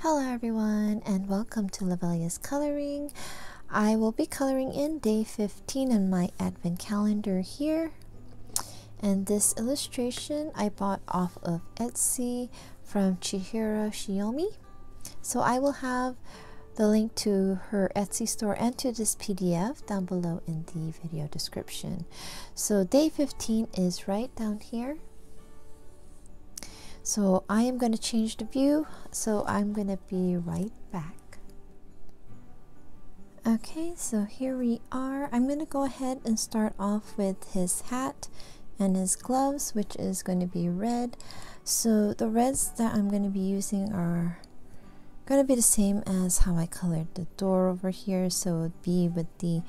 Hello everyone and welcome to Lovella's Coloring. I will be coloring in day 15 on my advent calendar here. And this illustration I bought off of Etsy from Chihiro Shiomi. So I will have the link to her Etsy store and to this PDF down below in the video description. So day 15 is right down here. So I am going to change the view, so I'm going to be right back. Okay, so here we are. I'm going to go ahead and start off with his hat and his gloves, which is going to be red. So the reds that I'm going to be using are going to be the same as how I colored the door over here. So it would be with the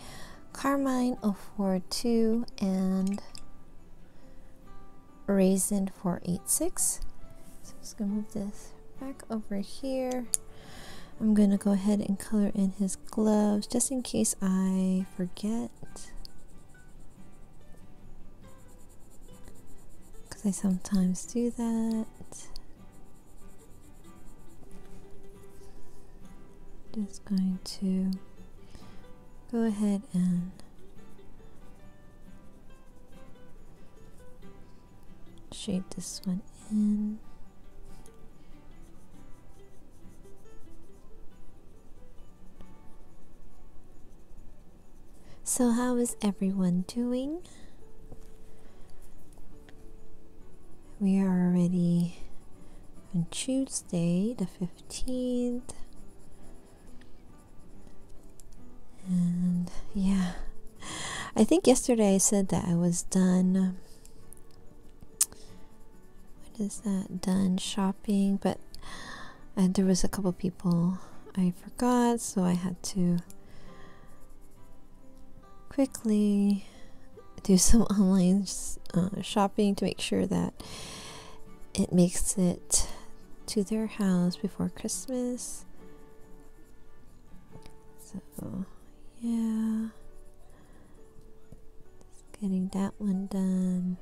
Carmine 042 and Raisin 486. So I'm just going to move this back over here. I'm going to go ahead and color in his gloves just in case I forget, because I sometimes do that. Just going to go ahead and shade this one in. So how is everyone doing? We are already on Tuesday the 15th. And yeah, I think yesterday I said that I was done. What is that? Done shopping, but there was a couple people I forgot, so I had to quickly do some online shopping to make sure that it makes it to their house before Christmas. So yeah, just getting that one done,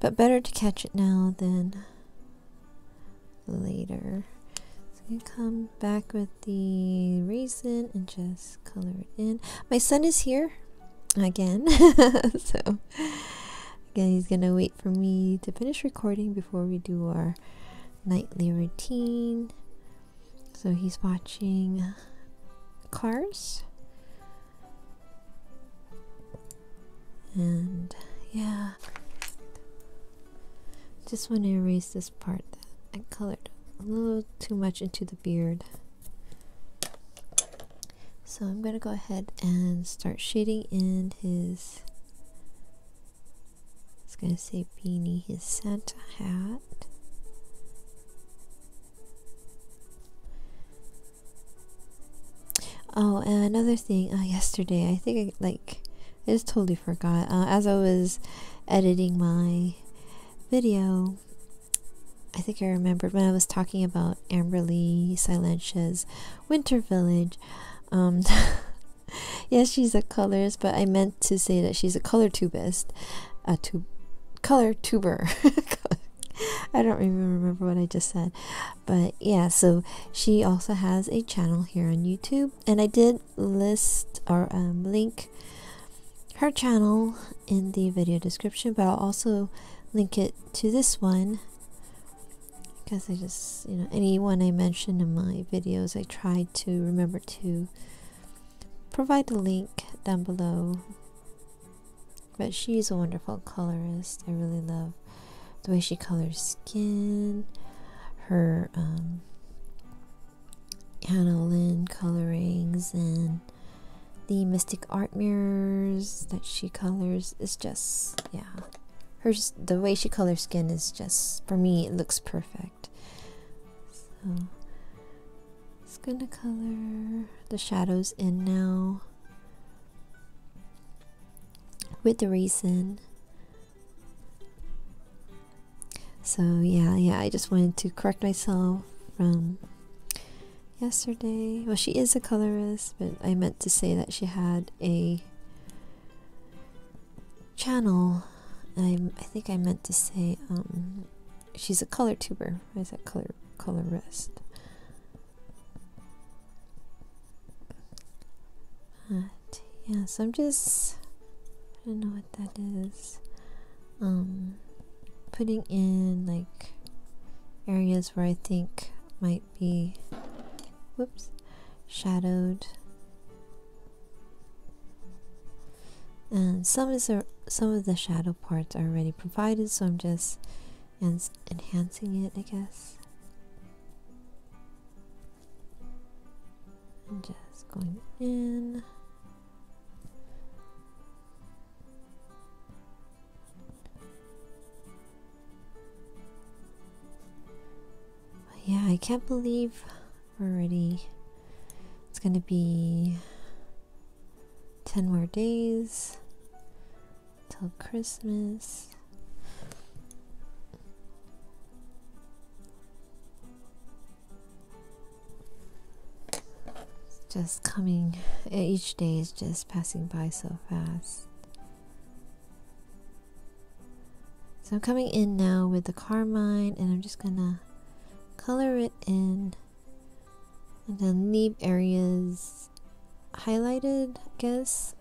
but better to catch it now than later. So you come back with the raisin and just color it in. My son is here again. So again, he's gonna wait for me to finish recording before we do our nightly routine. So he's watching Cars, and yeah, just want to erase this part that I colored a little too much into the beard. So I'm going to go ahead and start shading in his, I was going to say beanie, his Santa hat. Oh, and another thing, yesterday, I think I just totally forgot. As I was editing my video, I think I remembered when I was talking about Amberly Silentia's Winter Village. Yes, she's a colorist, but I meant to say that she's a color tubist, color tuber. I don't even remember what I just said, but yeah, so she also has a channel here on YouTube, and I did list or link her channel in the video description, but I'll also link it to this one, because I just, anyone I mention in my videos, I try to remember to provide the link down below. But she's a wonderful colorist. I really love the way she colors skin, her aniline colorings, and the mystic art mirrors that she colors is just, yeah, the way she colors skin is just, for me, it looks perfect. So just gonna color the shadows in now with the raisin. So yeah, I just wanted to correct myself from yesterday. Well, she is a colorist, but I meant to say that she had a channel. I think I meant to say she's a color tuber. I said colorist. But yeah, so I'm just, I don't know what that is. Putting in like areas where I think might be, whoops, shadowed. And some of the shadow parts are already provided, so I'm just enhancing it, I guess. And just going in. Yeah, I can't believe already it's gonna be 10 more days till Christmas. It's just coming, each day is just passing by so fast. So I'm coming in now with the carmine, and I'm just gonna color it in and then leave areas highlighted, I guess.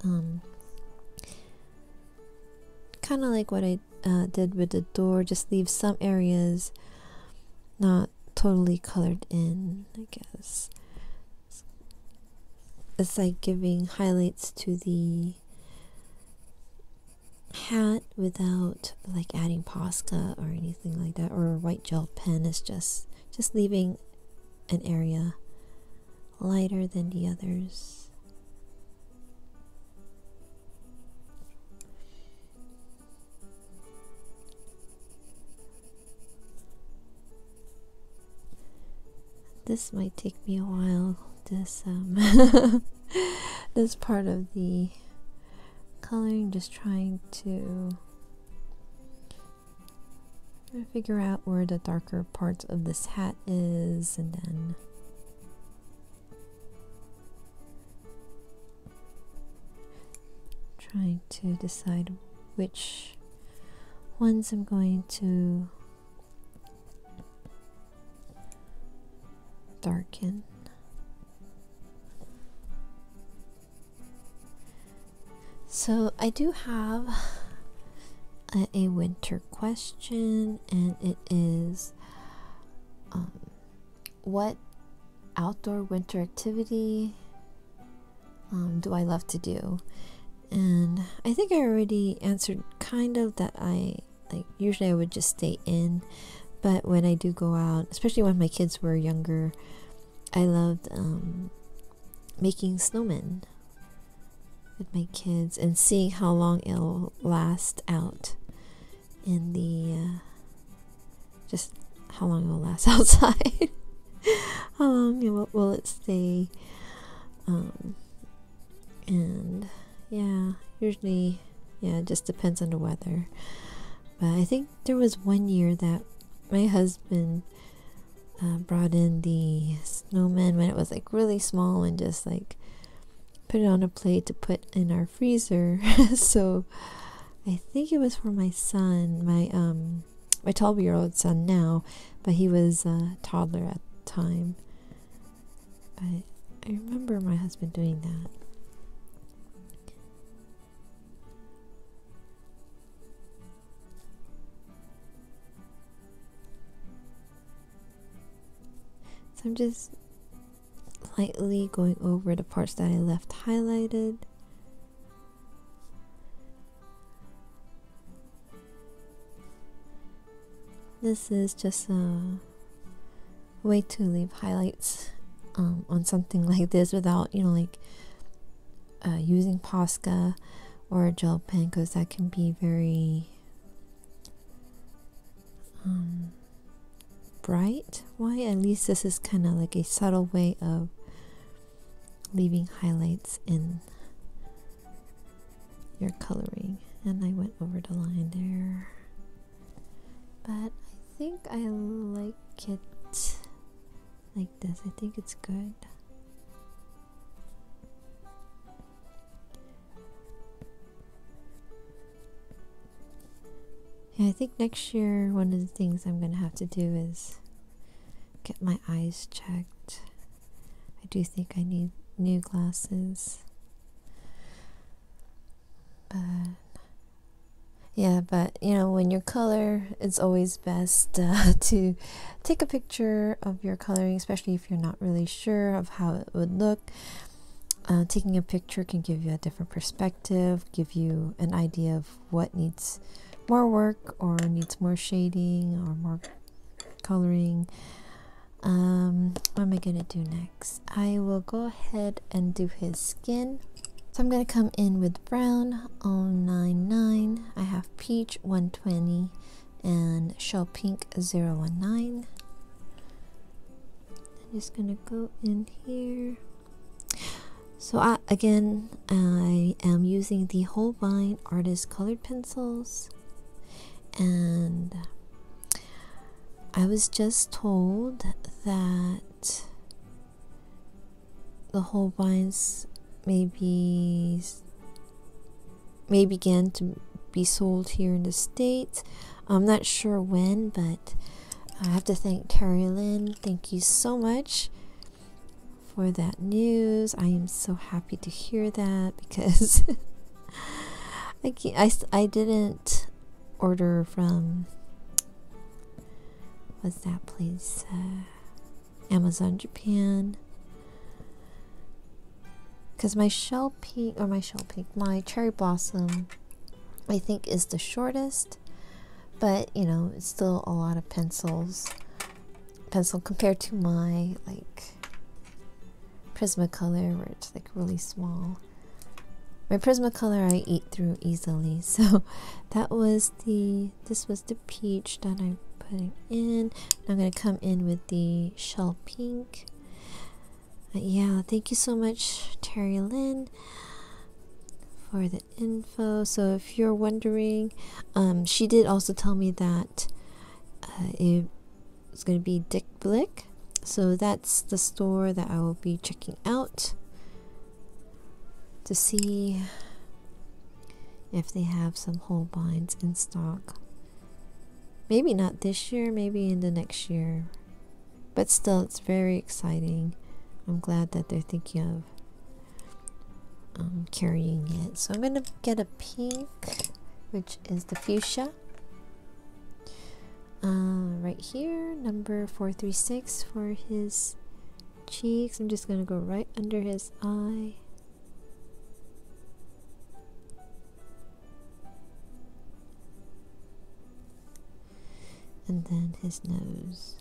Kind of like what I did with the door, just leave some areas not totally colored in, I guess. It's like giving highlights to the hat without like adding Posca or anything like that, or a white gel pen. It's just leaving an area lighter than the others. This might take me a while, this this part of the coloring, just trying to figure out where the darker parts of this hat is, and then trying to decide which ones I'm going to darken. So I do have a winter question, and it is what outdoor winter activity do I love to do? And I think I already answered kind of that. Usually I would just stay in, but when I do go out, especially when my kids were younger, I loved making snowmen with my kids and seeing how long it'll last out in the just how long it'll last outside. How long will it stay? And yeah, usually, yeah, it just depends on the weather. But I think there was one year that my husband brought in the snowman when it was like really small, and just like put it on a plate to put in our freezer. So I think it was for my son, my 12-year-old son now, but he was a toddler at the time. But I remember my husband doing that. So I'm just lightly going over the parts that I left highlighted. This is just a way to leave highlights on something like this without, using Posca or a gel pen, because that can be very bright white. At least this is kind of like a subtle way of leaving highlights in your coloring. And I went over the line there, but I think I like it like this. I think it's good. Yeah, I think next year one of the things I'm gonna have to do is get my eyes checked. I do think I need new glasses. But yeah, but you know, when you color, it's always best to take a picture of your coloring, especially if you're not really sure of how it would look. Taking a picture can give you a different perspective, give you an idea of what needs more work or needs more shading or more coloring. What am I gonna do next? I will go ahead and do his skin. So I'm going to come in with brown 099. I have peach 120 and shell pink 019. I'm just going to go in here. So I am using the Holbein artist colored pencils, and I was just told that the Holbeins may begin to be sold here in the States. I'm not sure when, but I have to thank Terry Lynn. Thank you so much for that news. I am so happy to hear that, because I didn't order from, what's that place, Amazon Japan, because my cherry blossom I think is the shortest, but you know, it's still a lot of pencil compared to my like Prismacolor, where it's like really small. My Prismacolor I eat through easily. So this was the peach that I'm putting in. I'm going to come in with the shell pink. Yeah, thank you so much, Terry Lynn, for the info. So if you're wondering, she did also tell me that it's going to be Dick Blick. So that's the store that I will be checking out to see if they have some Holbeins in stock. Maybe not this year, maybe in the next year. But still, it's very exciting. I'm glad that they're thinking of carrying it. So I'm going to get a pink, which is the fuchsia. Right here, number 436 for his cheeks. I'm just going to go right under his eye. And then his nose.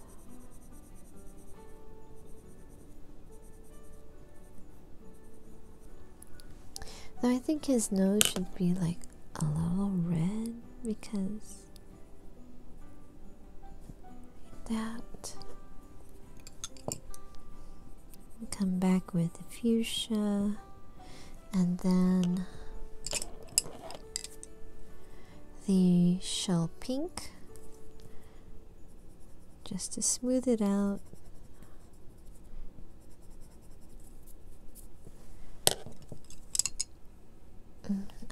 Now I think his nose should be like a little red, because that. Come back with the fuchsia, and then the shell pink, just to smooth it out.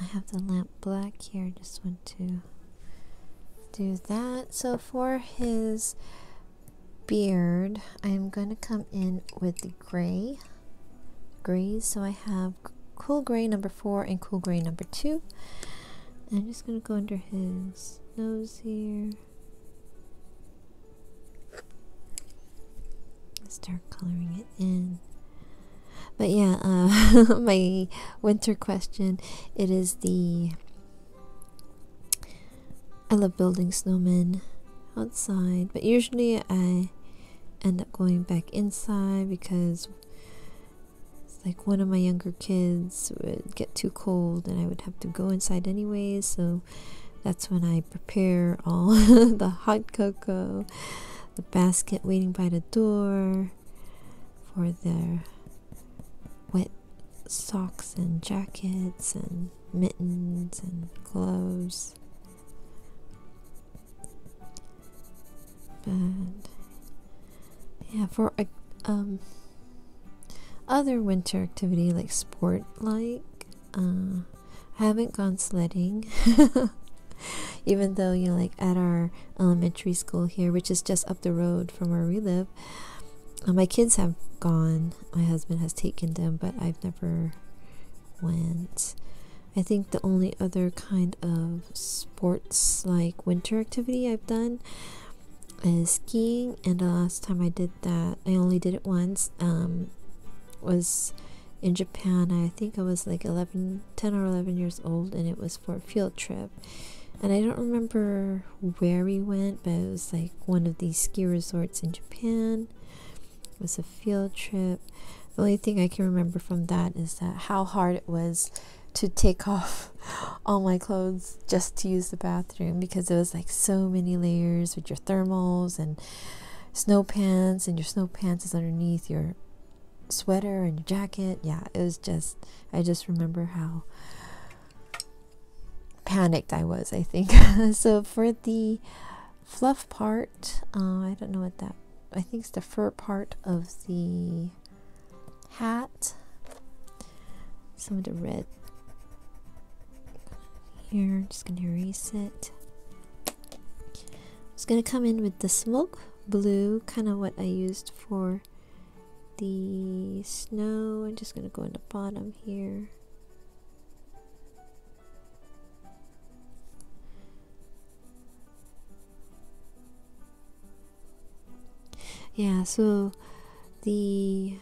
I have the lamp black here, just want to do that. So for his beard, I'm going to come in with the grays. So I have cool gray number 4 and cool gray number 2. And I'm just going to go under his nose here. Start coloring it in. But yeah, my winter question, it is I love building snowmen outside, but usually I end up going back inside, because it's like one of my younger kids would get too cold and I would have to go inside anyways. So that's when I prepare all the hot cocoa, the basket waiting by the door for their wet socks and jackets and mittens and gloves. But yeah, for other winter activity like sport, like I haven't gone sledding. Even though, you know, like at our elementary school here, which is just up the road from where we live, my kids have gone. My husband has taken them, but I've never went. I think the only other kind of sports like winter activity I've done is skiing, and the last time I did that, I only did it once, was in Japan. I think I was like 10 or 11 years old, and it was for a field trip. And I don't remember where we went, but it was like one of these ski resorts in Japan. It was a field trip. The only thing I can remember from that is that how hard it was to take off all my clothes just to use the bathroom, because there was like so many layers with your thermals and snow pants, and your snow pants is underneath your sweater and your jacket. Yeah, it was just, I just remember how panicked I was, I think. So for the fluff part, I don't know what that, I think it's the fur part of the hat. Some of the red here, I'm just gonna erase it. It's gonna come in with the smoke blue, kind of what I used for the snow. I'm just gonna go in the bottom here. Yeah, so the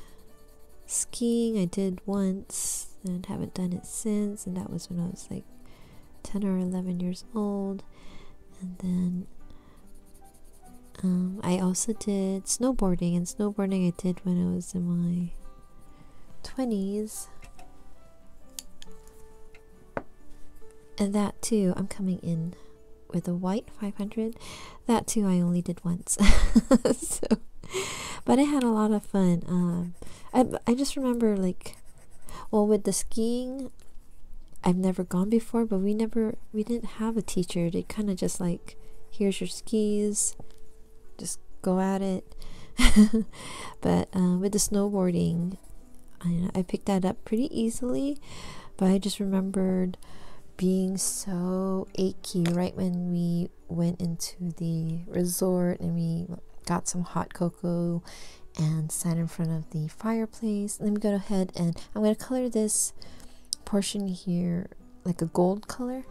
skiing I did once and haven't done it since, and that was when I was like 10 or 11 years old. And then I also did snowboarding, and snowboarding I did when I was in my 20s. And that too, I'm coming in with a white 500. That too, I only did once. So, but I had a lot of fun. I just remember, like, well, with the skiing, I've never gone before, but we didn't have a teacher. They kind of just like, here's your skis, just go at it. But with the snowboarding, I picked that up pretty easily, but I just remembered being so achy right when we went into the resort and we got some hot cocoa and sat in front of the fireplace. Let me go ahead and I'm going to color this portion here like a gold color.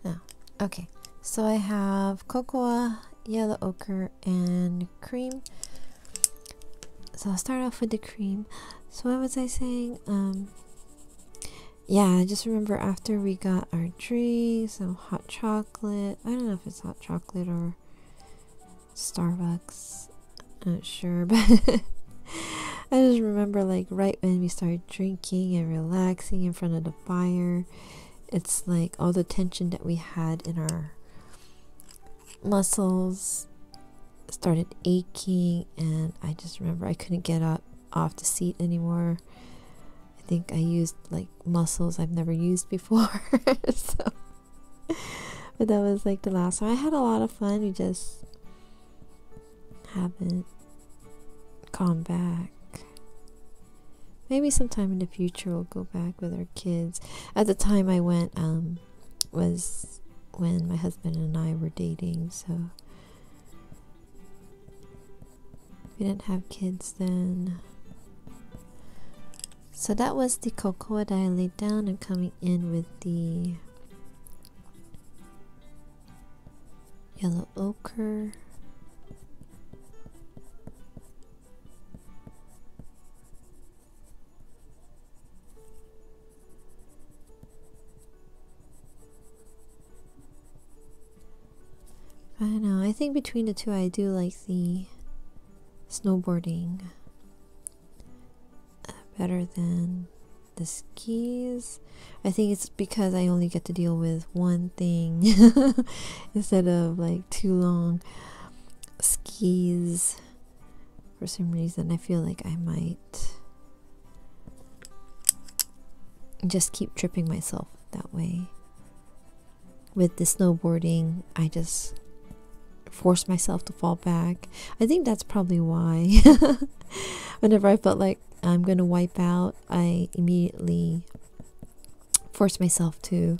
Oh, okay. So I have cocoa, yellow ochre, and cream. So I'll start off with the cream. So what was I saying? Yeah, I just remember after we got our drink, some hot chocolate. I don't know if it's hot chocolate or Starbucks. I'm not sure, but I just remember like right when we started drinking and relaxing in front of the fire, it's like all the tension that we had in our muscles started aching, and I just remember I couldn't get up off the seat anymore. I think I used like muscles I've never used before. So, but that was like the last one. I had a lot of fun. We just haven't gone back. Maybe sometime in the future we'll go back with our kids. At the time I went was when my husband and I were dating, so we didn't have kids then. So that was the cocoa that I laid down. I'm coming in with the yellow ochre. I don't know, I think between the two I do like the snowboarding better than the skis. I think it's because I only get to deal with one thing instead of like too long skis. For some reason I feel like I might just keep tripping myself that way. With the snowboarding, I just force myself to fall back. I think that's probably why. Whenever I felt like I'm gonna wipe out, I immediately force myself to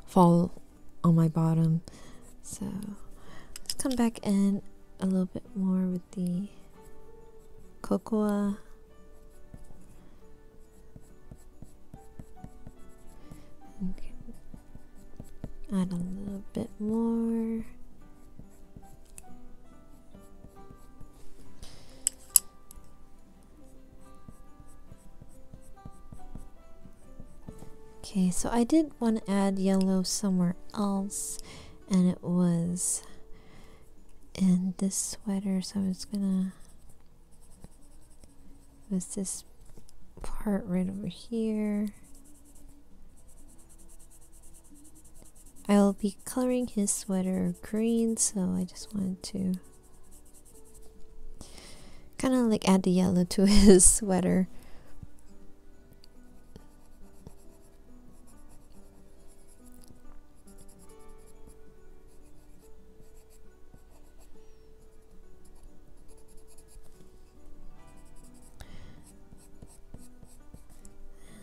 fall on my bottom. So let's come back in a little bit more with the cocoa. Add a little bit more. Okay, so I did want to add yellow somewhere else, and it was in this sweater, so I was gonna, it was this part right over here. I'll be coloring his sweater green, so I just wanted to kind of like add the yellow to his sweater.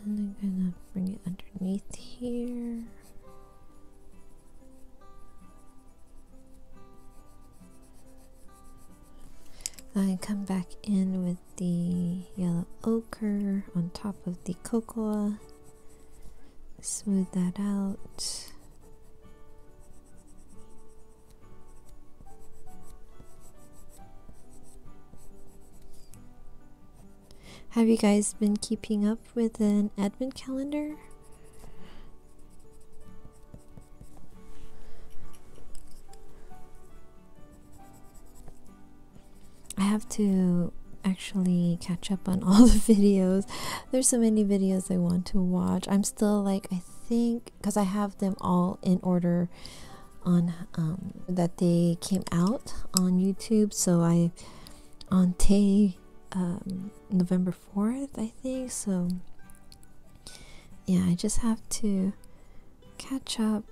And I'm gonna bring it underneath here. I come back in with the yellow ochre on top of the cocoa. Smooth that out. Have you guys been keeping up with an advent calendar? I have to actually catch up on all the videos. There's so many videos I want to watch. I'm still like, I think, because I have them all in order on that they came out on YouTube. So I on day November 4th, I think. So yeah, I just have to catch up.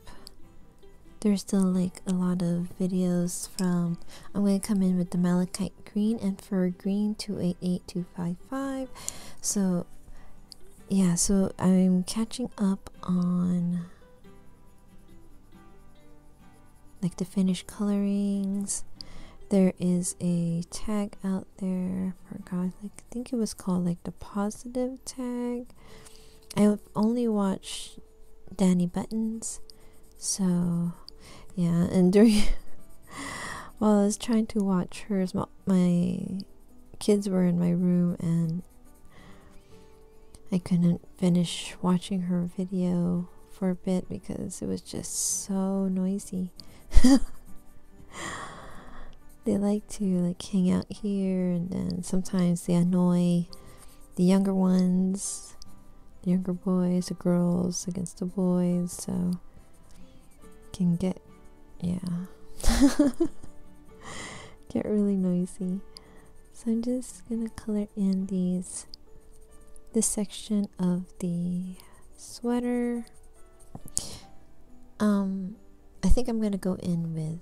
There's still like a lot of videos from, I'm going to come in with the malachite green and fur green 288255. So yeah, so I'm catching up on like the finished colorings. There is a tag out there, forgot, like I think it was called like the positive tag. I've only watched Danny Buttons, so yeah. And during while I was trying to watch hers, my kids were in my room and I couldn't finish watching her video for a bit because it was just so noisy. They like to like hang out here, and then sometimes they annoy the younger ones, the younger boys, the girls against the boys, so can get, yeah, get really noisy. So I'm just gonna color in this section of the sweater. I think I'm gonna go in with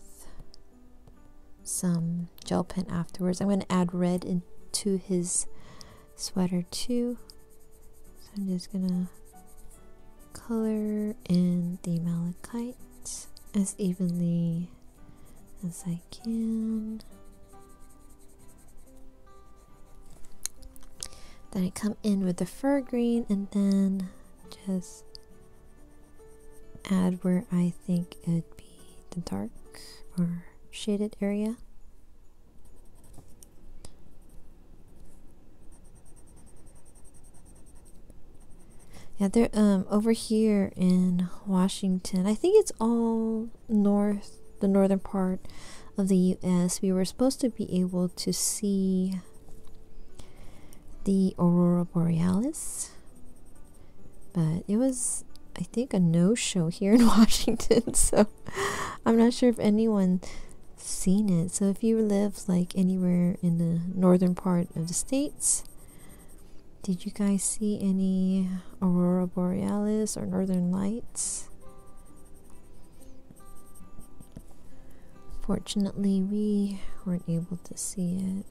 some gel pen afterwards. I'm going to add red into his sweater too. So I'm just going to color in the malachite as evenly as I can. Then I come in with the fur green and then just add where I think it would be the dark or shaded area. Yeah, they're over here in Washington. I think it's all north, the northern part of the US. We were supposed to be able to see the aurora borealis, but it was, I think, a no-show here in Washington. So I'm not sure if anyone seen it. So if you live like anywhere in the northern part of the states, did you guys see any aurora borealis or northern lights? Fortunately, we weren't able to see it.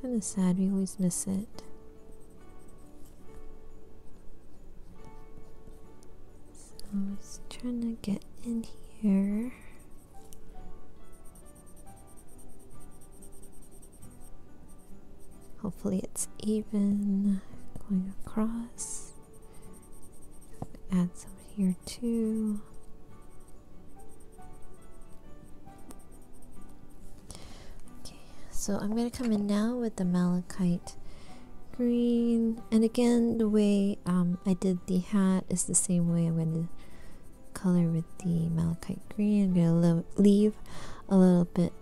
Kind of sad, we always miss it. So let's trying to get in here. Hopefully it's even going across. Add some here too. Okay, so I'm going to come in now with the malachite green, and again the way I did the hat is the same way. I'm going to color with the malachite green. I'm going to leave a little bit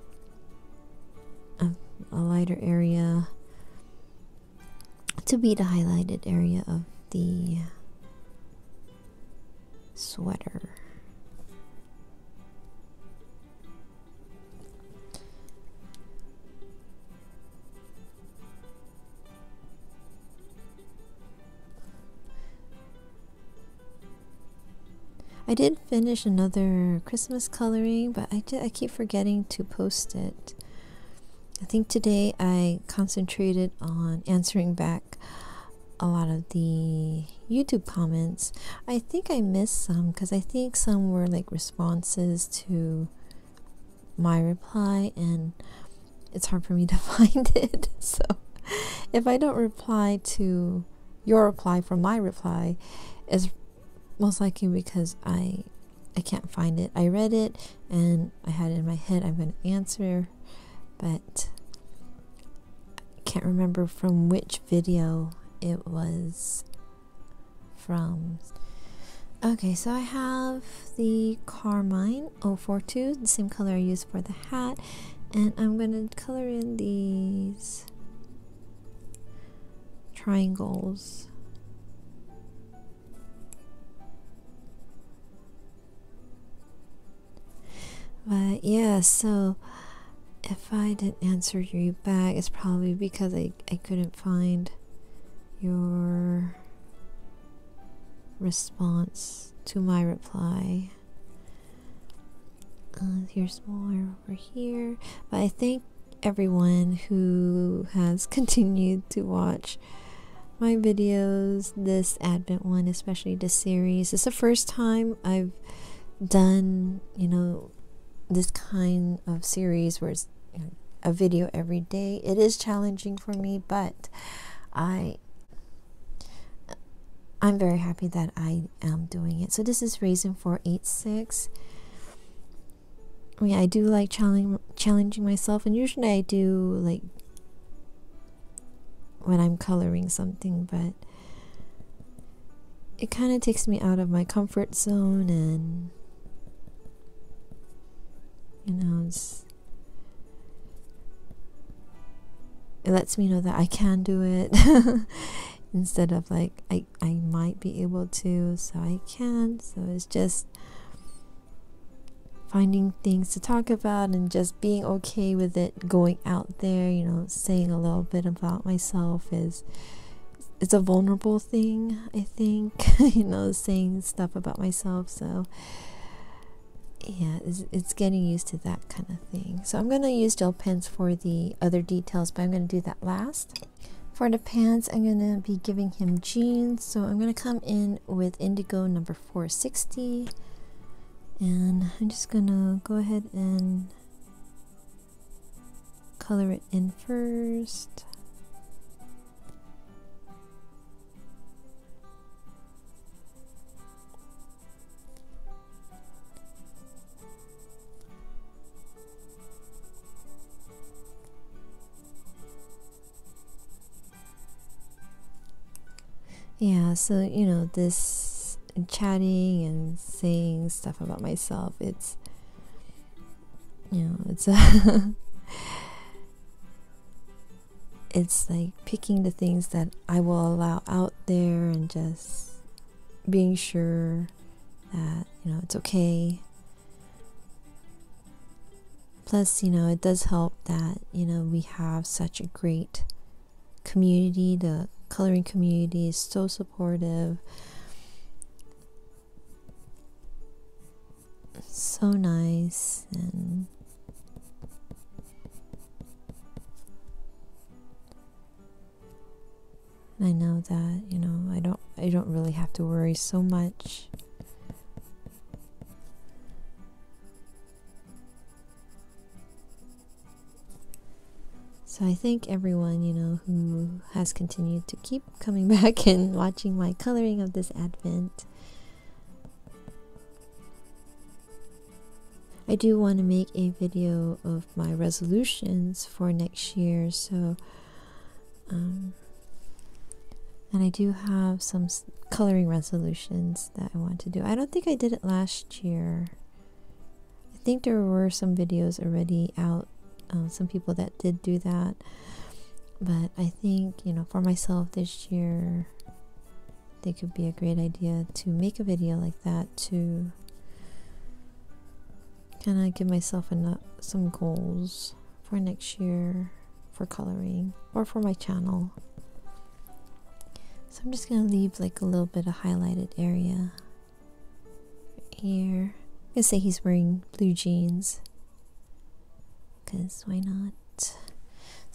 of a lighter area to be the highlighted area of the sweater. I did finish another Christmas coloring, but I keep forgetting to post it. I think today I concentrated on answering back a lot of the YouTube comments. I think I missed some because I think some were like responses to my reply, and it's hard for me to find it. So if I don't reply to your reply from my reply, it's most likely because I can't find it. I read it and I had it in my head I'm going to answer, but I can't remember from which video it was from. Okay, so I have the Carmine 042, the same color I used for the hat, and I'm going to color in these triangles. But yeah, so if I didn't answer you back, it's probably because I couldn't find your response to my reply. Here's more over here. But I thank everyone who has continued to watch my videos, this Advent one, especially this series. It's the first time I've done, you know, this kind of series where it's, you know, a video every day. It is challenging for me, but I'm very happy that I am doing it. So this is Raisin 486. I mean, I do like challenging myself, and usually I do like when I'm coloring something, but it kind of takes me out of my comfort zone, and you know, it lets me know that I can do it instead of like I might be able to, so I can. So it's just finding things to talk about and just being okay with it going out there. You know, saying a little bit about myself it's a vulnerable thing, I think. You know, saying stuff about myself. So yeah, it's getting used to that kind of thing. So I'm going to use gel pens for the other details, but I'm going to do that last. For the pants, I'm going to be giving him jeans. So I'm going to come in with indigo number 460. And I'm just going to go ahead and color it in first. Yeah, so you know, this chatting and saying stuff about myself, it's, you know, it's it's like picking the things that I will allow out there and just being sure that, you know, it's okay. Plus, you know, it does help that, you know, we have such a great community. The coloring community is so supportive, so nice, and I know that, you know, I don't really have to worry so much So I thank everyone, you know, who has continued to keep coming back and watching my coloring of this Advent. I do want to make a video of my resolutions for next year, so and I do have some coloring resolutions that I want to do. I don't think I did it last year. I think there were some videos already out, some people that did do that, but I think, you know, for myself this year, I think it would be a great idea to make a video like that to kind of give myself some goals for next year for coloring or for my channel. So I'm just gonna leave like a little bit of highlighted area right here. I'm gonna say he's wearing blue jeans, because why not? So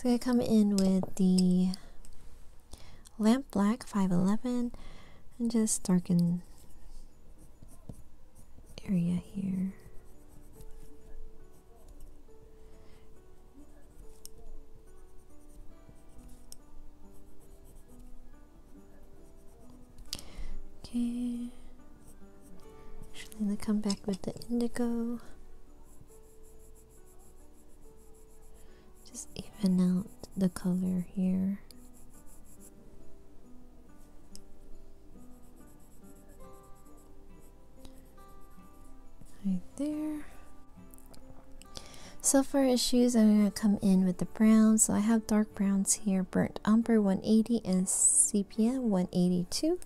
I'm gonna come in with the lamp black 511 and just darken area here. Okay, actually I'm gonna come back with the indigo. Just even out the color here. Right there. So for his shoes, I'm going to come in with the browns. So I have dark browns here, burnt umber 180 and sepia 182.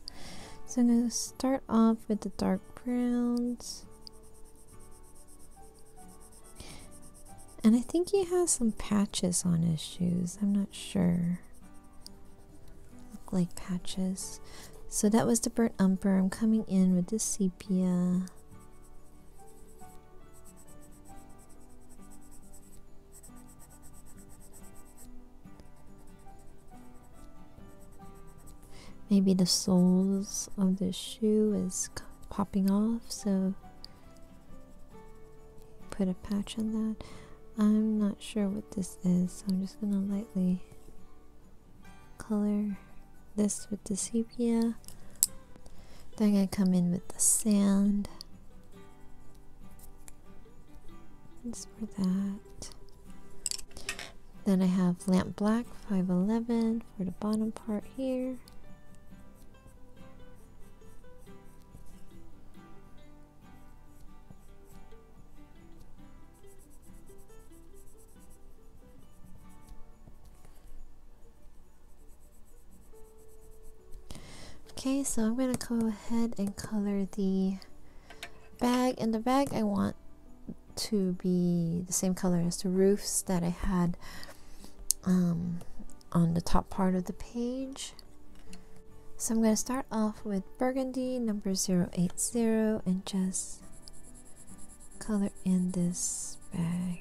So I'm going to start off with the dark browns. And I think he has some patches on his shoes. I'm not sure. Look like patches. So that was the burnt umber. I'm coming in with the sepia. Maybe the soles of the shoe is popping off, so put a patch on that. I'm not sure what this is, so I'm just gonna lightly color this with the sepia. Then I'm gonna come in with the sand. Just for that. Then I have lamp black 511 for the bottom part here. Okay, so I'm going to go ahead and color the bag. And the bag I want to be the same color as the roofs that I had on the top part of the page. So I'm going to start off with burgundy number 080 and just color in this bag.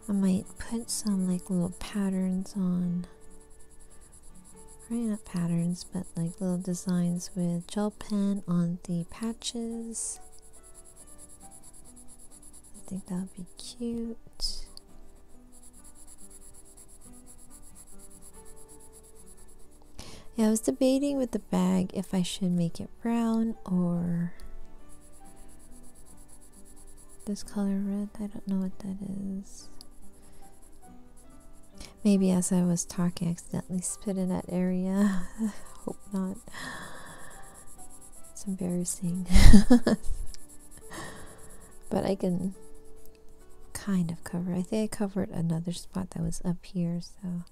I might put some like little patterns on, probably not patterns, but like little designs with gel pen on the patches. I think that would be cute. Yeah, I was debating with the bag if I should make it brown or this color red. I don't know what that is. Maybe as I was talking, I accidentally spit in that area. Hope not. It's embarrassing. But I can kind of cover. I think I covered another spot that was up here, so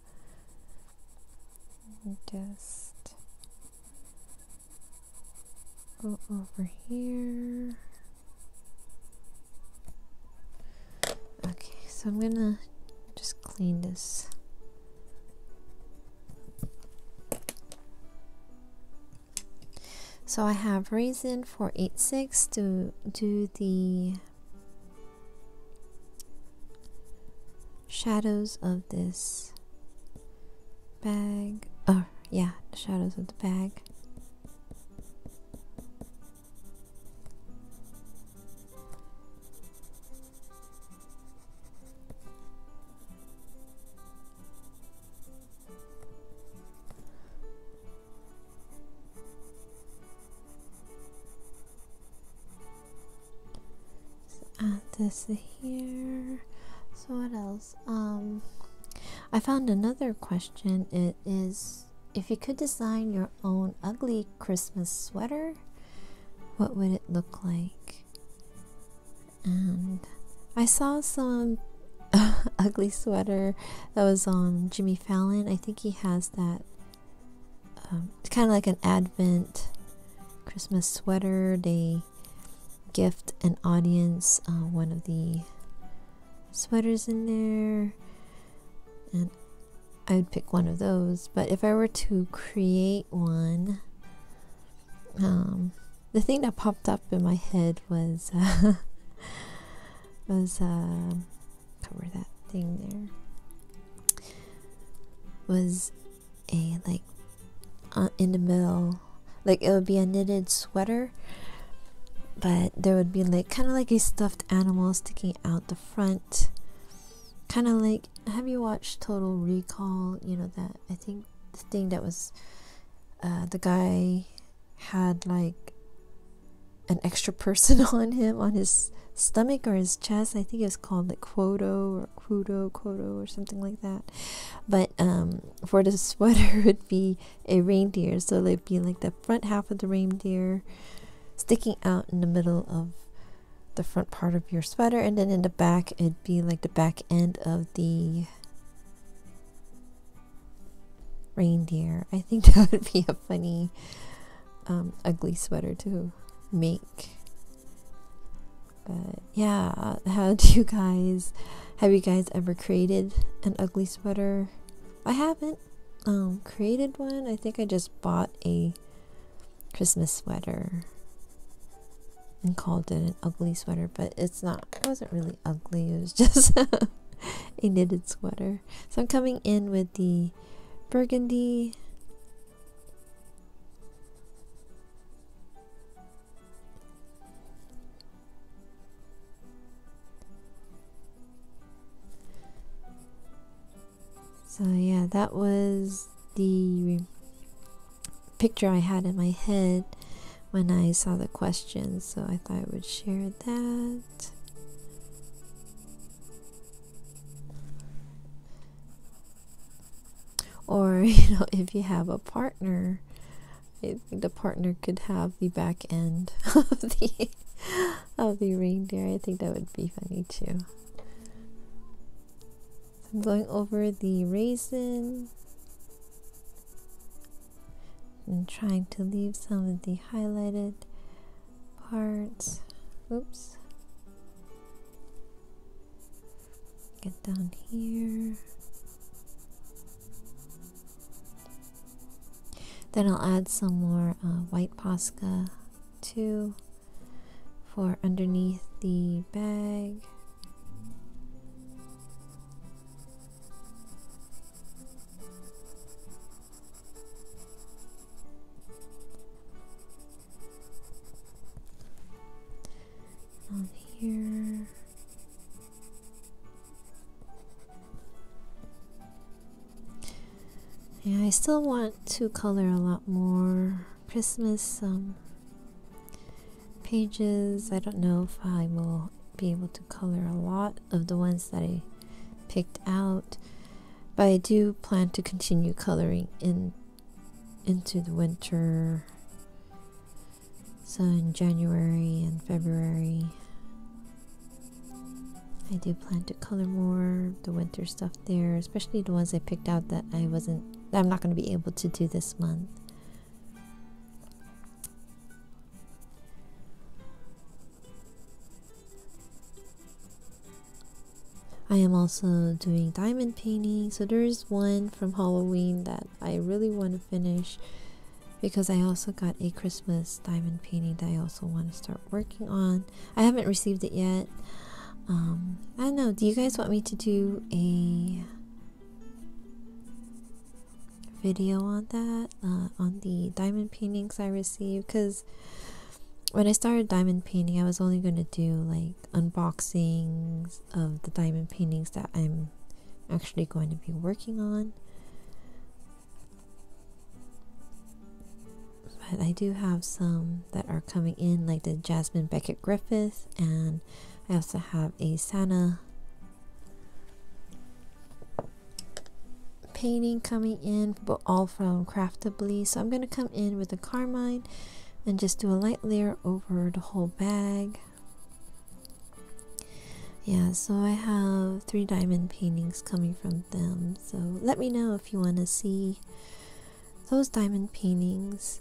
just go over here. Okay, so I'm gonna just clean this. So I have Raisin 486 to do the shadows of this bag. Oh, yeah, the shadows of the bag. Add this here. So what else? I found another question. It is, if you could design your own ugly Christmas sweater, what would it look like? And I saw some ugly sweater that was on Jimmy Fallon. I think he has that. It's kind of like an Advent Christmas sweater. They gift an audience one of the sweaters in there, and I would pick one of those. But if I were to create one, the thing that popped up in my head was cover that thing there, was a like in the middle, like it would be a knitted sweater, but there would be like kind of like a stuffed animal sticking out the front, kind of like, have you watched Total Recall? You know, that, I think the thing that was the guy had like an extra person on him, on his stomach or his chest. I think it was called like Quoto or something like that. But for the sweater, it would be a reindeer, so it'd be like the front half of the reindeer sticking out in the middle of the front part of your sweater, and then in the back it'd be like the back end of the reindeer. I think that would be a funny ugly sweater to make. But yeah, have you guys ever created an ugly sweater? I haven't created one. I think I just bought a Christmas sweater and called it an ugly sweater, but it wasn't really ugly. It was just a knitted sweater. So I'm coming in with the burgundy. So yeah, that was the picture I had in my head when I saw the questions, so I thought I would share that. Or, you know, if you have a partner, I think the partner could have the back end of the reindeer. I think that would be funny too. I'm going over the raisin and trying to leave some of the highlighted parts. Oops. Get down here. Then I'll add some more white Posca too for underneath the bag. On here. Yeah, I still want to color a lot more Christmas pages. I don't know if I will be able to color a lot of the ones that I picked out, but I do plan to continue coloring into the winter. So in January and February, I do plan to color more of the winter stuff there, especially the ones I picked out that I'm not going to be able to do this month. I am also doing diamond painting, so there's one from Halloween that I really want to finish, because I also got a Christmas diamond painting that I also want to start working on. I haven't received it yet. I don't know, do you guys want me to do a video on that, on the diamond paintings I received, because when I started diamond painting, I was only going to do like unboxings of the diamond paintings that I'm actually going to be working on. But I do have some that are coming in, like the Jasmine Beckett Griffith, and I also have a Santa painting coming in, but all from Craftably. So I'm going to come in with the carmine and just do a light layer over the whole bag. Yeah, so I have 3 diamond paintings coming from them. So let me know if you want to see those diamond paintings.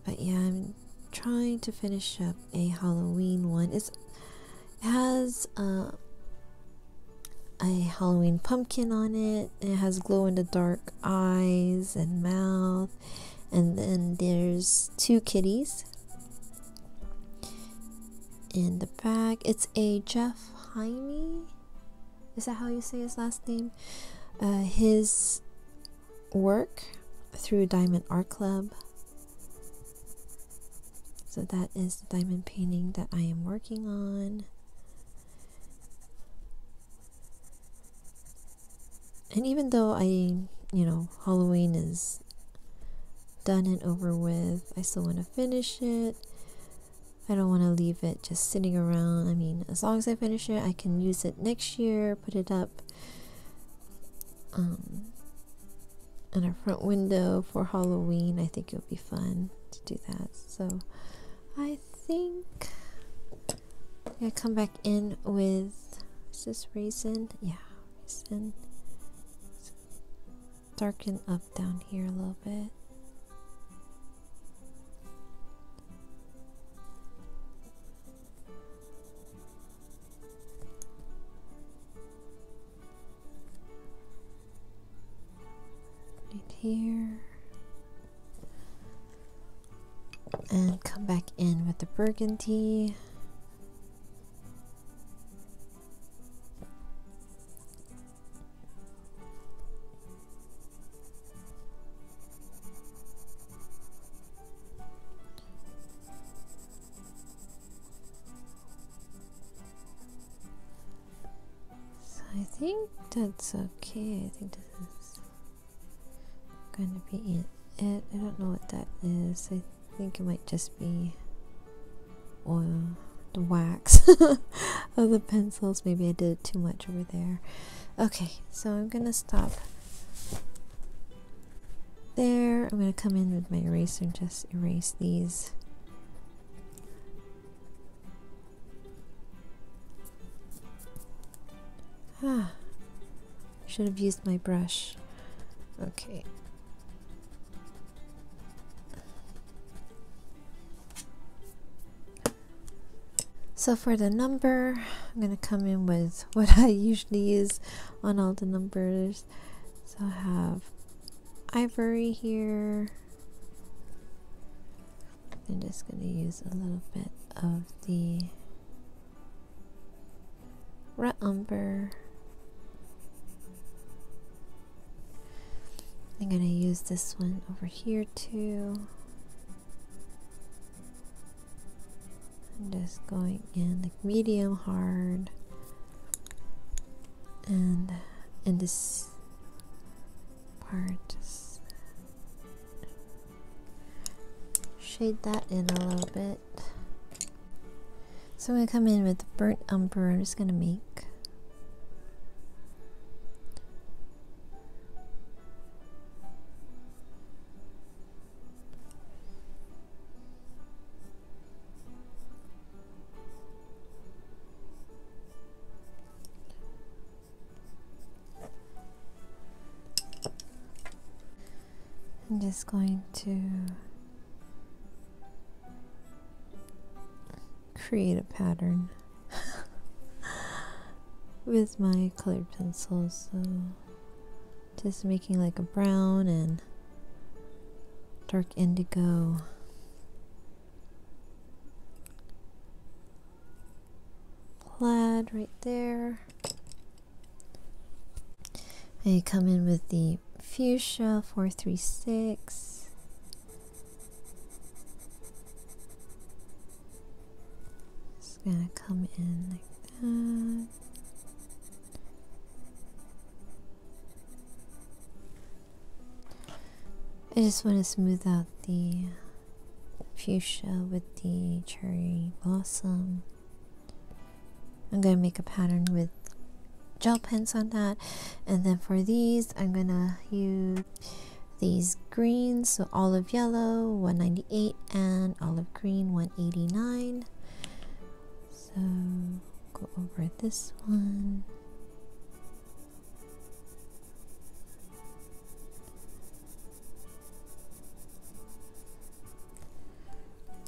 But yeah, I'm trying to finish up a Halloween one. It has a Halloween pumpkin on it. It has glow-in-the-dark eyes and mouth. And then there's 2 kitties in the bag. It's a Jeff Heine. Is that how you say his last name? His work through Diamond Art Club. So that is the diamond painting that I am working on. And even though Halloween is done and over with, I still want to finish it. I don't want to leave it just sitting around. I mean, as long as I finish it, I can use it next year, put it up in our front window for Halloween. I think it'll be fun to do that. So I think I come back in with, is this raisin? Yeah, raisin. Darken up down here a little bit. Right here. And come back in with the burgundy. So I think that's okay. I think this is going to be it. I don't know what that is. I think it might just be oil, the wax of the pencils. Maybe I did too much over there. Okay, so I'm gonna stop there. I'm gonna come in with my eraser and just erase these. Should have used my brush. Okay. So for the number, I'm going to come in with what I usually use on all the numbers. So I have ivory here. I'm just going to use a little bit of the red umber. I'm going to use this one over here too. I'm just going in like medium hard, and in this part just shade that in a little bit. So I'm going to come in with the burnt umber. I'm just going to make I'm just going to create a pattern with my colored pencils. So just making like a brown and dark indigo. pad right there. I come in with the Fuchsia 436. Just gonna come in like that. I just want to smooth out the fuchsia with the cherry blossom. I'm going to make a pattern with gel pens on that. And then for these, I'm going to use these greens. So olive yellow, 198, and olive green, 189. So go over this one.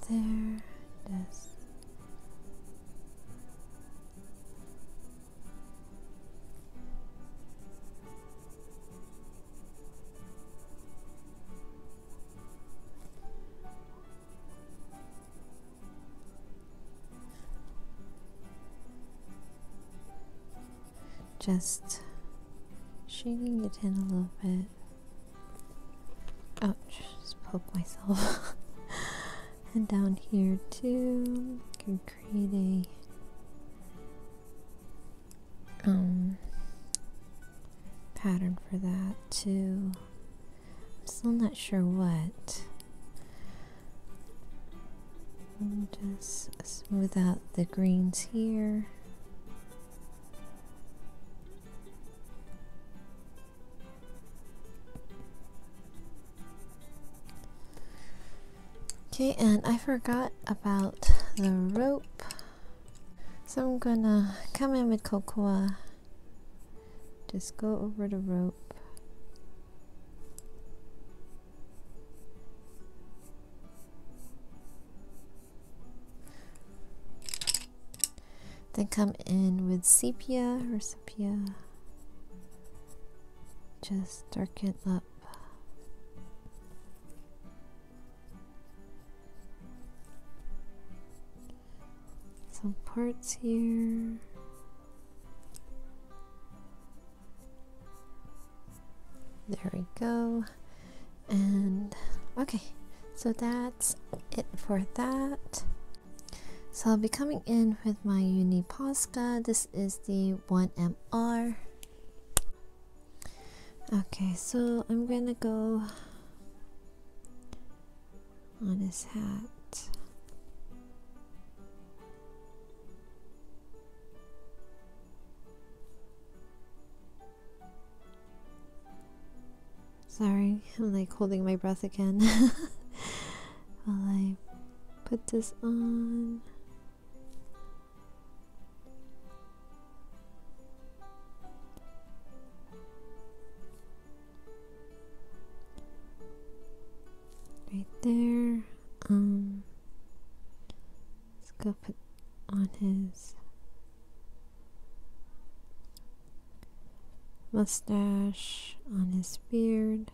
There, this. Just shading it in a little bit. Ouch, just poke myself. And down here too, can create a pattern for that too. I'm still not sure what. And just smooth out the greens here. Okay, and I forgot about the rope, so I'm gonna come in with cocoa, just go over the rope, then come in with sepia, just darken up some parts here. There we go. And okay, so that's it for that. So I'll be coming in with my Uni Posca. This is the 1MR. Okay, so I'm gonna go on his hat. Sorry, I'm like holding my breath again while I put this on. Right there. Let's go put on his mustache, on his beard.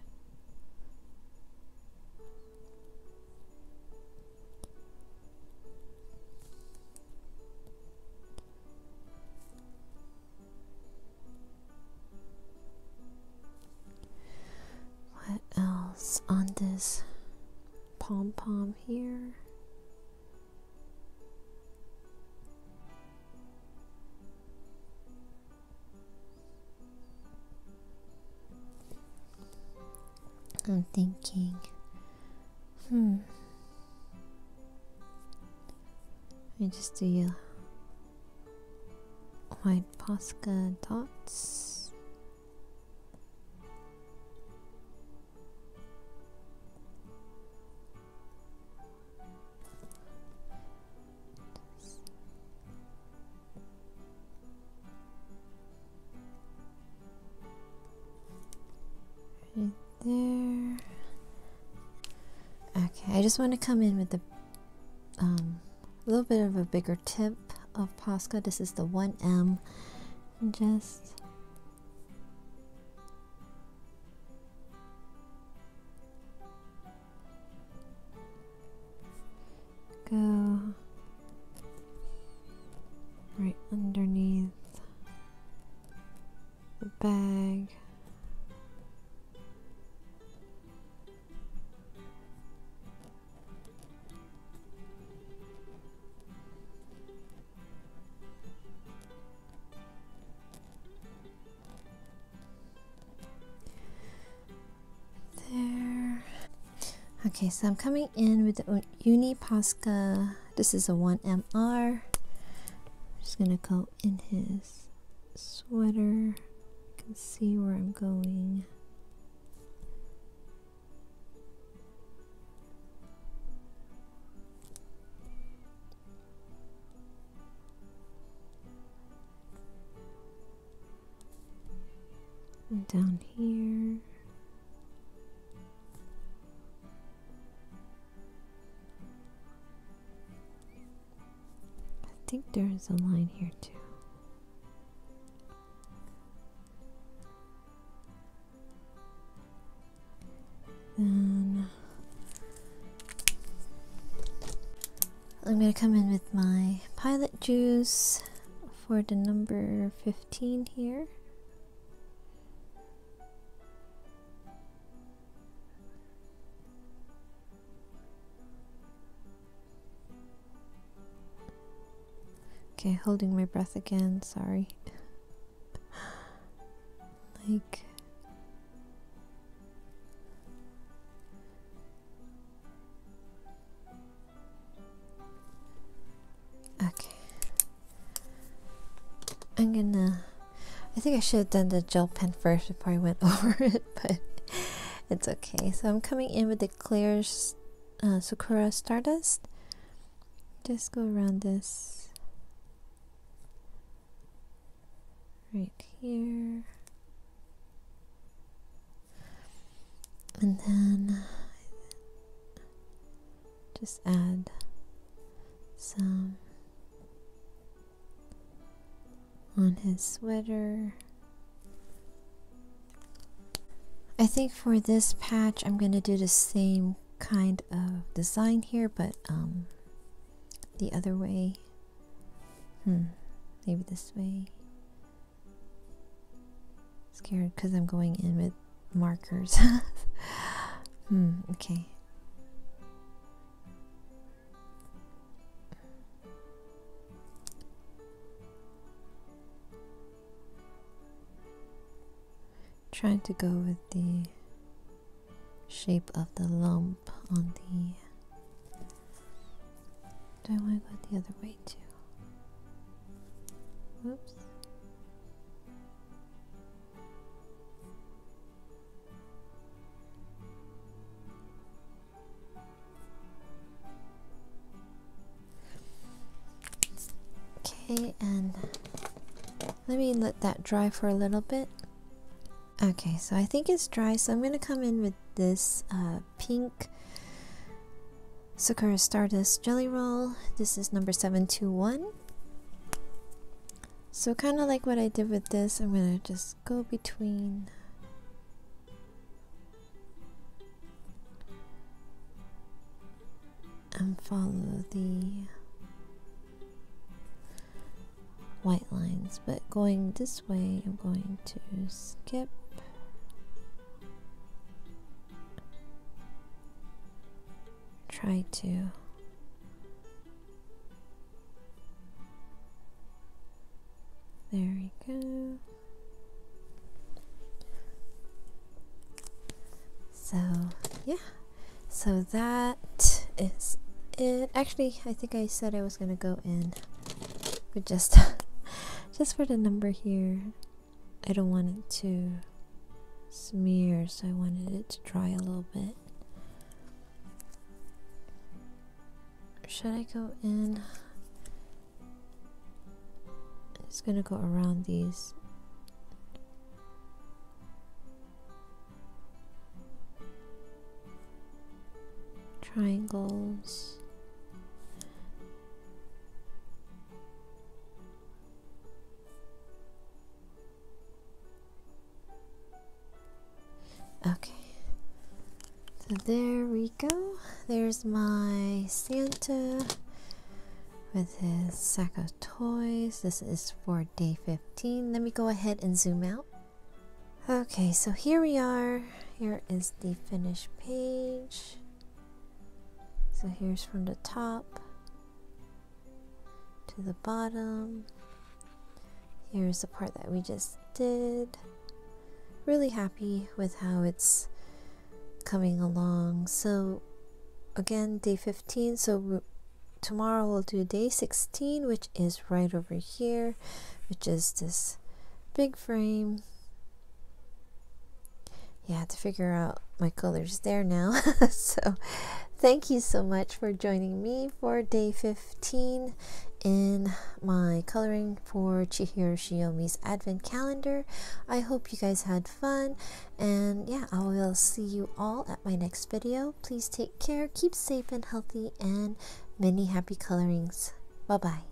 What else on this pom-pom here? I'm thinking, I just do your white Posca dots. Right there. Okay, I just want to come in with a little bit of a bigger tip of Posca. This is the 1M, and just go right underneath. Okay, so I'm coming in with the Uni Posca. This is a 1MR. Just gonna go in his sweater. You can see where I'm going. And down here. I think there's a line here too. Then I'm going to come in with my Pilot Juice for the number 15 here. Okay, holding my breath again, sorry. Like, okay. I think I should have done the gel pen first before I went over it, but it's okay. So I'm coming in with the clear Sakura Stardust. Just go around this. Right here, and then just add some on his sweater. I think for this patch I'm going to do the same kind of design here, but the other way. Maybe this way. Scared because I'm going in with markers. Okay. Trying to go with the shape of the lump on the... Do I want to go the other way too? Whoops. Okay, and let me let that dry for a little bit. Okay, so I think it's dry, so I'm going to come in with this pink Sakura Stardust Jelly Roll. This is number 721. So kind of like what I did with this, I'm going to just go between and follow the white lines, but going this way I'm going to skip try to there we go. So yeah, so that is it. Actually, I think I said I was gonna go in with just for the number here. I don't want it to smear, so I wanted it to dry a little bit. Should I go in? I'm just gonna go around these. Triangles. Okay, so there we go. There's my Santa with his sack of toys. This is for day 15. Let me go ahead and zoom out. Okay, so here we are. Here is the finished page. So here's from the top to the bottom. Here's the part that we just did. Really happy with how it's coming along. So again day 15. So tomorrow we'll do day 16, which is right over here, which is this big frame. Yeah, I have to figure out my colors there now. So thank you so much for joining me for day 15 in my coloring for Chihiro Shiomi's advent calendar. I hope you guys had fun, and yeah, I will see you all at my next video. Please take care, keep safe and healthy, and many happy colorings. Bye bye.